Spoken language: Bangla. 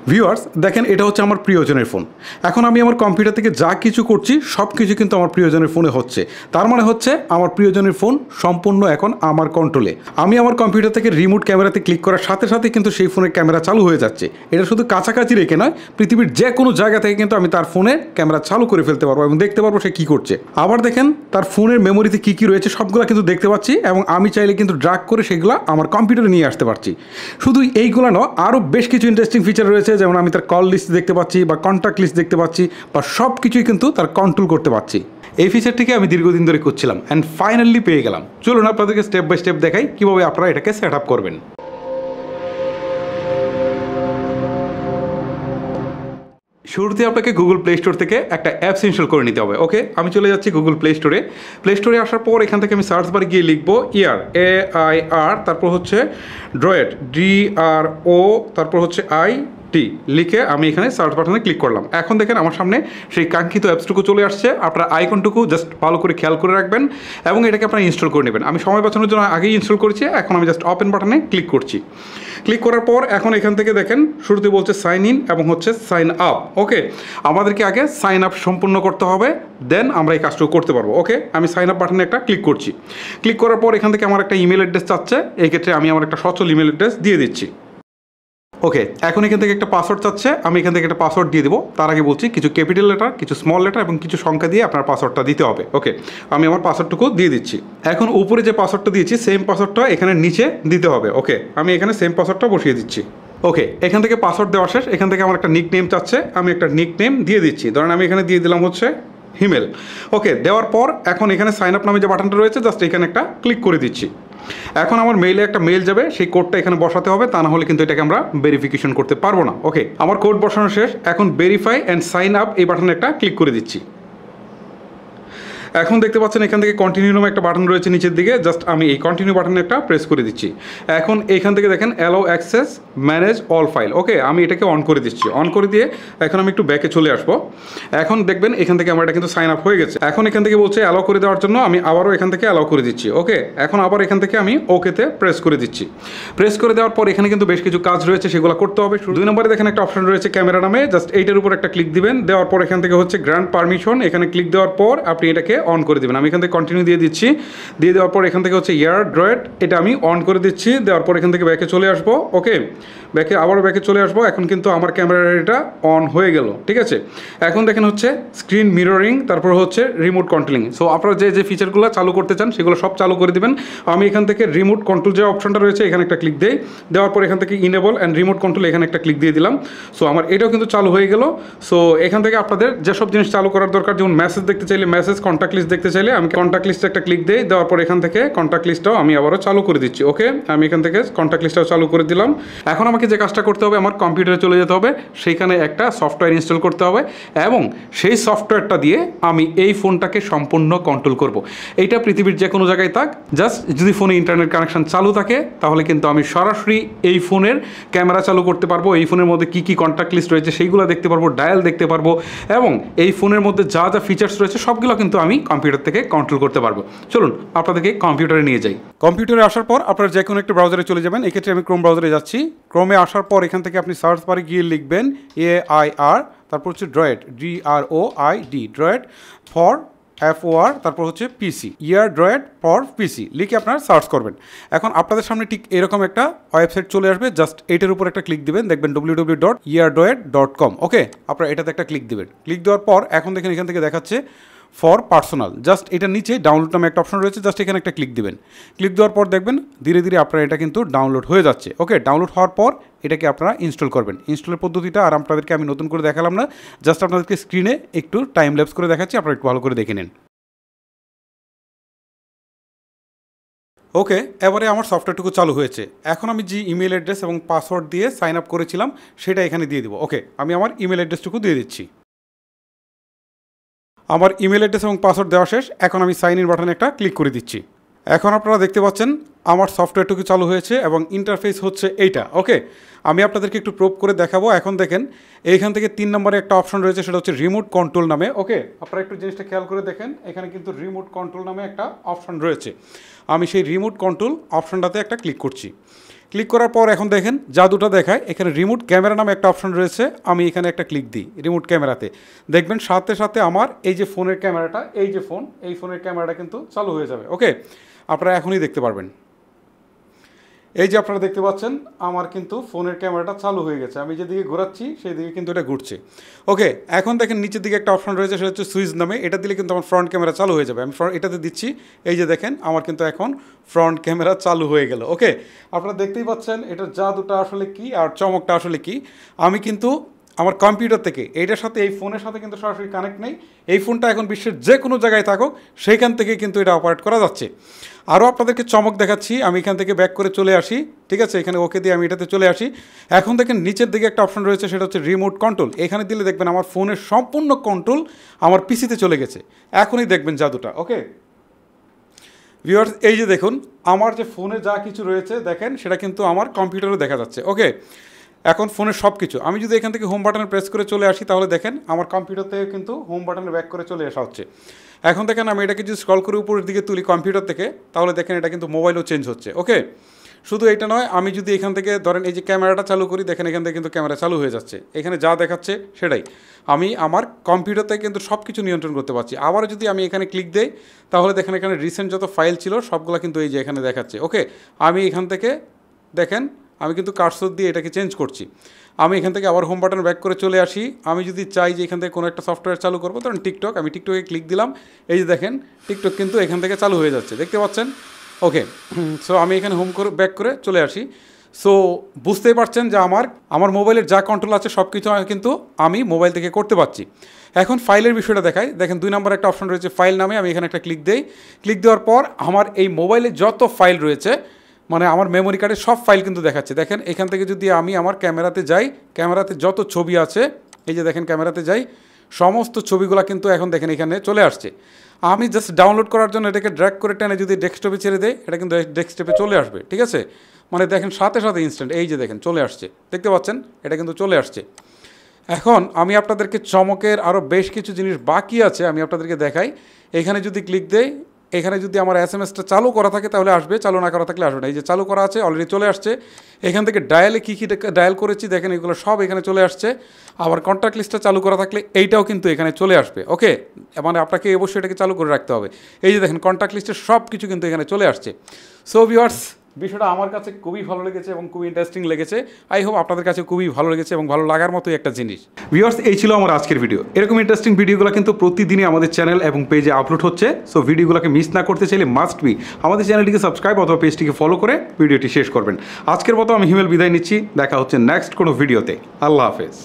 ভিউয়ার্স দেখেন, এটা হচ্ছে আমার প্রিয়জনের ফোন। এখন আমি আমার কম্পিউটার থেকে যা কিছু করছি সব কিছু কিন্তু আমার প্রিয়জনের ফোনে হচ্ছে। তার মানে হচ্ছে আমার প্রিয়জনের ফোন সম্পূর্ণ এখন আমার কন্ট্রোলে। আমি আমার কম্পিউটার থেকে রিমোট ক্যামেরাতে ক্লিক করার সাথে সাথে কিন্তু সেই ফোনের ক্যামেরা চালু হয়ে যাচ্ছে। এটা শুধু কাছাকাছি রেখে নয়, পৃথিবীর যে কোনো জায়গা থেকে কিন্তু আমি তার ফোনে ক্যামেরা চালু করে ফেলতে পারবো এবং দেখতে পারবো সে কী করছে। আবার দেখেন তার ফোনের মেমোরিতে কী কী রয়েছে সবগুলো কিন্তু দেখতে পাচ্ছি এবং আমি চাইলে কিন্তু ড্রাগ করে সেগুলো আমার কম্পিউটারে নিয়ে আসতে পারছি। শুধু এইগুলো নয়, আরও বেশ কিছু ইন্টারেস্টিং ফিচার রয়েছে, যেমন আমি তার কল লিস্ট দেখতে পাচ্ছি বা কন্ট্যাক্ট লিস্ট দেখতে পাচ্ছি বা সব কিছুই কিন্তু তার কন্ট্রোল করতে পারছি। এই ফিচারটিকে আমি দীর্ঘদিন ধরে করছিলাম অ্যান্ড ফাইনালি পেয়ে গেলাম। চলুন আপনাদেরকে স্টেপ বাই স্টেপ দেখাই কীভাবে আপনারা এটাকে সেট আপ করবেন। শুরুতে আপনাকে গুগল প্লে স্টোর থেকে একটা অ্যাপস ইনস্টল করে নিতে হবে। ওকে, আমি চলে যাচ্ছি গুগল প্লে স্টোরে। প্লে স্টোরে আসার পর এখান থেকে আমি সার্চ বারে গিয়ে লিখবো AIR, তারপর হচ্ছে ড্রয়েড DRO, তারপর হচ্ছে IT লিখে আমি এখানে সার্চ বাটনে ক্লিক করলাম। এখন দেখেন আমার সামনে সেই কাঙ্ক্ষিত অ্যাপসটুকু চলে আসছে। আপনার আইকনটুকু জাস্ট ভালো করে খেয়াল করে রাখবেন এবং এটাকে আপনারা ইনস্টল করে নেবেন। আমি সময় বাঁচানোর জন্য আগেই ইনস্টল করেছি। এখন আমি জাস্ট ওপেন বাটনে ক্লিক করছি। ক্লিক করার পর এখন এখান থেকে দেখেন শুরুতে বলছে সাইন ইন এবং হচ্ছে সাইন আপ। ওকে, আমাদেরকে আগে সাইন আপ সম্পূর্ণ করতে হবে, দেন আমরা এই কাজটুকু করতে পারবো। ওকে, আমি সাইন আপ বাটনে একটা ক্লিক করছি। ক্লিক করার পর এখান থেকে আমার একটা ইমেল অ্যাড্রেস চাচ্ছে। এই ক্ষেত্রে আমি আমার একটা সচল ইমেল অ্যাড্রেস দিয়ে দিচ্ছি। ওকে, এখন এখান থেকে একটা পাসওয়ার্ড চাচ্ছে, আমি এখান থেকে একটা পাসওয়ার্ড দিয়ে দেবো। তার আগে বলছি কিছু ক্যাপিটাল লেটার, কিছু স্মল লেটার এবং কিছু সংখ্যা দিয়ে আপনার পাসওয়ার্ডটা দিতে হবে। ওকে, আমি আমার পাসওয়ার্ডটুকু দিয়ে দিচ্ছি। এখন উপরে যে পাসওয়ার্ডটা দিয়েছি সেম পাসওয়ার্ডটা এখানে নিচে দিতে হবে। ওকে, আমি এখানে সেম পাসওয়ার্ডটা বসিয়ে দিচ্ছি। ওকে, এখান থেকে পাসওয়ার্ড দেওয়া শেষ। এখান থেকে আমার একটা নিক নেম চাচ্ছে, আমি একটা নিক নেম দিয়ে দিচ্ছি। ধরেন আমি এখানে দিয়ে দিলাম হচ্ছে হিমেল। ওকে, দেওয়ার পর এখন এখানে সাইন আপ নামে যে বাটনটা রয়েছে জাস্ট এখানে একটা ক্লিক করে দিচ্ছি। এখন আমার মেইলে একটা মেইল যাবে, সেই কোডটা এখানে বসাতে হবে, তা না হলে কিন্তু এটাকে আমরা ভেরিফিকেশন করতে পারবো না। ওকে, আমার কোড বসানো শেষ। এখন ভেরিফাই অ্যান্ড সাইন আপ এই বাটনে একটা ক্লিক করে দিচ্ছি। এখন দেখতে পাচ্ছেন এখান থেকে কন্টিনিউ নামে একটা বাটন রয়েছে নিচের দিকে, জাস্ট আমি এই কন্টিনিউ বাটনে একটা প্রেস করে দিচ্ছি। এখন এইখান থেকে দেখেন allow access manage all file. Okay, আমি এটাকে অন করে দিচ্ছি। অন করে দিয়ে এখন আমি একটু ব্যাকে চলে আসবো। এখন দেখবেন এখান থেকে আমার এটা কিন্তু সাইন আপ হয়ে গেছে। এখন এখান থেকে বলছে অ্যালাউ করে দেওয়ার জন্য, আমি আবারও এখান থেকে অ্যালাউ করে দিচ্ছি। ওকে, এখন আবার এখান থেকে আমি ওকেতে প্রেস করে দিচ্ছি। প্রেস করে দেওয়ার পর এখানে কিন্তু বেশ কিছু কাজ রয়েছে, সেগুলো করতে হবে। 2 নম্বরে দেখেন একটা অপশন রয়েছে ক্যামেরা নামে, জাস্ট এইটার উপর একটা ক্লিক দিবেন। দেওয়ার পর এখান থেকে হচ্ছে গ্র্যান্ড পারমিশন, এখানে ক্লিক দেওয়ার পর আপনি এটাকে অন করে দেবেন। আমি এখান থেকে কন্টিনিউ দিয়ে দিচ্ছি। দিয়ে দেওয়ার পর এখান থেকে হচ্ছে airdroid, এটা আমি অন করে দিচ্ছি। দেওয়ার পর এখান থেকে ব্যাকে চলে আসবো। ওকে, আবারও ব্যাকে চলে আসবো। এখন কিন্তু আমার ক্যামেরার এটা অন হয়ে গেল। ঠিক আছে, এখন দেখেন হচ্ছে স্ক্রিন মিররিং, তারপর হচ্ছে রিমোট কন্ট্রোলিং। সো আপনারা যে ফিচারগুলো চালু করতে চান সেগুলো সব চালু করে দিবেন। আমি এখান থেকে রিমোট কন্ট্রোল যে অপশনটা রয়েছে এখানে একটা ক্লিক দিই। দেওয়ার পর এখান থেকে ইনেবল অ্যান্ড রিমোট কন্ট্রোল এখানে একটা ক্লিক দিয়ে দিলাম। সো আমার এটাও কিন্তু চালু হয়ে গেল। সো এখান থেকে আপনাদের যেসব জিনিস চালু করার দরকার, যেমন মেসেজ দেখতে চাইলে মেসেজ, কন্ট্যাক্ট লিস্ট দেখতে চাইলে আমি কন্ট্যাক্ট লিস্টে একটা ক্লিক দিই। দেওয়ার পর এখান থেকে কন্ট্যাক্ট লিস্টটাও আমি আবারও চালু করে দিচ্ছি। ওকে, আমি এখান থেকে কন্ট্যাক্ট লিস্টটাও চালু করে দিলাম। এখন আমাকে যে কাজটা করতে হবে, আমার কম্পিউটারে চলে যেতে হবে, সেইখানে একটা সফটওয়্যার ইনস্টল করতে হবে এবং সেই সফটওয়্যারটা দিয়ে আমি এই ফোনটাকে সম্পূর্ণ কন্ট্রোল করব। এইটা পৃথিবীর যে কোনো জায়গায় থাক, জাস্ট যদি ফোনে ইন্টারনেট কানেকশন চালু থাকে তাহলে কিন্তু আমি সরাসরি এই ফোনের ক্যামেরা চালু করতে পারবো। এই ফোনের মধ্যে কী কী কন্ট্যাক্ট লিস্ট রয়েছে সেইগুলো দেখতে পারবো, ডায়াল দেখতে পারবো এবং এই ফোনের মধ্যে যা যা ফিচার্স রয়েছে সবগুলো কিন্তু আমি কম্পিউটার থেকে কন্ট্রোল করতে পারবো। চলুন আপনাদেরকে কম্পিউটারে নিয়ে যাই। কম্পিউটারে আসার পর আপনারা যে কোনো একটা ব্রাউজারে চলে যাবেন। এক্ষেত্রে আমি ক্রোম ব্রাউজারে যাচ্ছি। ক্রোমে আসার পর এখান থেকে আপনি সার্চ বারে গিয়ে লিখবেন AIR, তারপর হচ্ছে droid DROID, droid for FOR, তারপর হচ্ছে PC, airdroid ফর PC লিখে আপনারা সার্চ করবেন। এখন আপনাদের সামনে ঠিক এরকম একটা ওয়েবসাইট চলে আসবে, জাস্ট এইটার উপর একটা ক্লিক দিবেন, দেখবেন www.airdroid.com। ওকে, আপনারা এটাতে একটা ক্লিক দিবেন। ক্লিক দেওয়ার পর এখন দেখেন এখান থেকে দেখাচ্ছে ফর পার্সোনাল, জাস্ট এটার নিচে ডাউনলোড নামে একটা অপশন রয়েছে, জাস্ট এখানে একটা ক্লিক দিবেন। ক্লিক দেওয়ার পর দেখবেন ধীরে ধীরে আপনার এটা কিন্তু ডাউনলোড হয়ে যাচ্ছে। ওকে, ডাউনলোড হওয়ার পর এটাকে আপনারা ইনস্টল করবেন। ইনস্টলের পদ্ধতিটা আর আপনাদেরকে আমি নতুন করে দেখালাম না, জাস্ট আপনাদেরকে স্ক্রিনে একটু টাইম ল্যাপস করে দেখাচ্ছি, আপনারা একটু ভালো করে দেখে নিন। ওকে, এবারে আমার সফটওয়্যারটুকু চালু হয়েছে। এখন আমি যে ইমেল অ্যাড্রেস এবং পাসওয়ার্ড দিয়ে সাইন আপ করেছিলাম সেটা এখানে দিয়ে দিব। ওকে, আমি আমার ইমেল অ্যাড্রেসটুকু দিয়ে দিচ্ছি। আমার ইমেল অ্যাড্রেস এবং পাসওয়ার্ড দেওয়া শেষ। এখন আমি সাইন ইন বাটনে একটা ক্লিক করে দিচ্ছি। এখন আপনারা দেখতে পাচ্ছেন আমার সফটওয়্যারটুকু চালু হয়েছে এবং ইন্টারফেস হচ্ছে এইটা। ওকে, আমি আপনাদেরকে একটু প্রুভ করে দেখাবো। এখন দেখেন এইখান থেকে 3 নম্বরে একটা অপশন রয়েছে, সেটা হচ্ছে রিমোট কন্ট্রোল নামে। ওকে, আপনারা একটু জিনিসটা খেয়াল করে দেখেন, এখানে কিন্তু রিমোট কন্ট্রোল নামে একটা অপশন রয়েছে। আমি সেই রিমোট কন্ট্রোল অপশনটাতে একটা ক্লিক করছি। ক্লিক করার পর এখন দেখেন জাদুটা দেখায়, এখানে রিমোট ক্যামেরা নামে একটা অপশন রয়েছে, আমি এখানে একটা ক্লিক দিই রিমোট ক্যামেরাতে, দেখবেন সাথে সাথে আমার এই যে ফোনের ক্যামেরাটা, এই যে ফোন, এই ফোনের ক্যামেরাটা কিন্তু চালু হয়ে যাবে। ওকে, আপনারা এখনই দেখতে পারবেন, এই যে আপনারা দেখতে পাচ্ছেন আমার কিন্তু ফোনের ক্যামেরাটা চালু হয়ে গেছে, আমি যেদিকে ঘোরাচ্ছি সেই দিকে কিন্তু এটা ঘুরছে। ওকে, এখন দেখেন নিচের দিকে একটা অপশন রয়েছে, সেটা হচ্ছে সুইচ নামে, এটা দিলে কিন্তু আমার ফ্রন্ট ক্যামেরা চালু হয়ে যাবে। আমি এটাতে দিচ্ছি, এই যে দেখেন আমার কিন্তু এখন ফ্রন্ট ক্যামেরা চালু হয়ে গেল। ওকে, আপনারা দেখতেই পাচ্ছেন এটার জাদুটা আসলে কি আর চমকটা আসলে কি। আমি কিন্তু আমার কম্পিউটার থেকে এইটার সাথে, এই ফোনের সাথে কিন্তু সরাসরি কানেক্ট নেই, এই ফোনটা এখন বিশ্বের যে কোনো জায়গায় থাকুক সেইখান থেকে কিন্তু এটা অপারেট করা যাচ্ছে। আরও আপনাদেরকে চমক দেখাচ্ছি, আমি এখান থেকে ব্যাক করে চলে আসি, ঠিক আছে, এখানে ওকে দিয়ে আমি এটাতে চলে আসি। এখন দেখেন নিচের দিকে একটা অপশন রয়েছে, সেটা হচ্ছে রিমোট কন্ট্রোল, এখানে দিলে দেখবেন আমার ফোনের সম্পূর্ণ কন্ট্রোল আমার পিসিতে চলে গেছে। এখনই দেখবেন জাদুটা। ওকে ভিউয়ার্স, এই যে দেখুন আমার যে ফোনে যা কিছু রয়েছে দেখেন সেটা কিন্তু আমার কম্পিউটারে দেখা যাচ্ছে। ওকে, এখন ফোনের সব কিছু আমি যদি এখান থেকে হোম বাটনে প্রেস করে চলে আসি, তাহলে দেখেন আমার কম্পিউটার থেকে কিন্তু হোম বাটনে ব্যাক করে চলে আসা হচ্ছে। এখন দেখেন আমি এটাকে যদি স্ক্রল করে উপরের দিকে তুলি কম্পিউটার থেকে, তাহলে দেখেন এটা কিন্তু মোবাইলও চেঞ্জ হচ্ছে। ওকে, শুধু এটা নয়, আমি যদি এখান থেকে ধরেন এই যে ক্যামেরাটা চালু করি, দেখেন এখান থেকে কিন্তু ক্যামেরা চালু হয়ে যাচ্ছে, এখানে যা দেখাচ্ছে সেটাই আমি আমার কম্পিউটার থেকে কিন্তু সব কিছু নিয়ন্ত্রণ করতে পারছি। আবার যদি আমি এখানে ক্লিক দেই, তাহলে দেখেন এখানে রিসেন্ট যত ফাইল ছিল সবগুলো কিন্তু এই যে এখানে দেখাচ্ছে। ওকে, আমি এখান থেকে দেখেন আমি কিন্তু কার্সর দিয়ে এটাকে চেঞ্জ করছি। আমি এখান থেকে আবার হোম বাটন ব্যাক করে চলে আসি, আমি যদি চাই যে এখান থেকে কোনো একটা সফটওয়্যার চালু করবো, ধরুন টিকটক, আমি টিকটকে ক্লিক দিলাম, এই যে দেখেন টিকটক কিন্তু এখান থেকে চালু হয়ে যাচ্ছে, দেখতে পাচ্ছেন। ওকে, সো আমি এখানে হোম করে ব্যাক করে চলে আসি। সো বুঝতেই পারছেন যে আমার মোবাইলের যা কন্ট্রোল আছে সব কিছু কিন্তু আমি মোবাইল থেকে করতে পারছি। এখন ফাইলের বিষয়টা দেখায়, দেখেন 2 নম্বর একটা অপশন রয়েছে ফাইল নামে, আমি এখানে একটা ক্লিক দিই, ক্লিক দেওয়ার পর আমার এই মোবাইলে যত ফাইল রয়েছে, মানে আমার মেমোরি কার্ডের সব ফাইল কিন্তু দেখাচ্ছে। দেখেন এখান থেকে যদি আমি আমার ক্যামেরাতে যাই, ক্যামেরাতে যত ছবি আছে, এই যে দেখেন ক্যামেরাতে যাই, সমস্ত ছবিগুলো কিন্তু এখন দেখেন এখানে চলে আসছে। আমি জাস্ট ডাউনলোড করার জন্য এটাকে ড্র্যাগ করে টেনে যদি ডেস্কটপে ছেড়ে দেয়, এটা কিন্তু ডেস্কটপে চলে আসবে, ঠিক আছে, মানে দেখেন সাথে সাথে ইনস্ট্যান্ট, এই যে দেখেন চলে আসছে, দেখতে পাচ্ছেন এটা কিন্তু চলে আসছে। এখন আমি আপনাদেরকে চমকের আরও বেশ কিছু জিনিস বাকি আছে, আমি আপনাদেরকে দেখাই। এখানে যদি ক্লিক দেই, এখানে যদি আমার এসএমএসটা চালু করা থাকে তাহলে আসবে, চালু না করা থাকলে আসবে না। এই যে চালু করা আছে, অলরেডি চলে আসছে। এখান থেকে ডায়ালে কী কী ডায়াল করেছি দেখেন এগুলো সব এখানে চলে আসছে। আবার কন্ট্যাক্ট লিস্টটা চালু করা থাকলে এইটাও কিন্তু এখানে চলে আসবে। ওকে, মানে আপনাকে অবশ্যই এটাকে চালু করে রাখতে হবে। এই যে দেখেন কন্ট্যাক্ট লিস্টের সব কিছু কিন্তু এখানে চলে আসছে। সো ভিউয়ার্স, বিষয়টা আমার কাছে খুবই ভালো লেগেছে এবং খুবই ইন্টারেস্টিং লেগেছে। আই হোপ আপনাদের কাছে খুবই ভালো লেগেছে এবং ভালো লাগার মতোই একটা জিনিস। ভিউয়ার্স, এই ছিল আমার আজকের ভিডিও। এরকম ইন্টারেস্টিং ভিডিওগুলো কিন্তু প্রতিদিনই আমাদের চ্যানেল এবং পেজে আপলোড হচ্ছে। সো ভিডিওগুলোকে মিস না করতে চাইলে মাস্ট বি আমাদের চ্যানেলটিকে সাবস্ক্রাইব অথবা পেজটিকে ফলো করে ভিডিওটি শেষ করবেন। আজকের মতো আমি হিমেল বিদায় নিচ্ছি, দেখা হচ্ছে নেক্সট কোনো ভিডিওতে। আল্লাহ হাফেজ।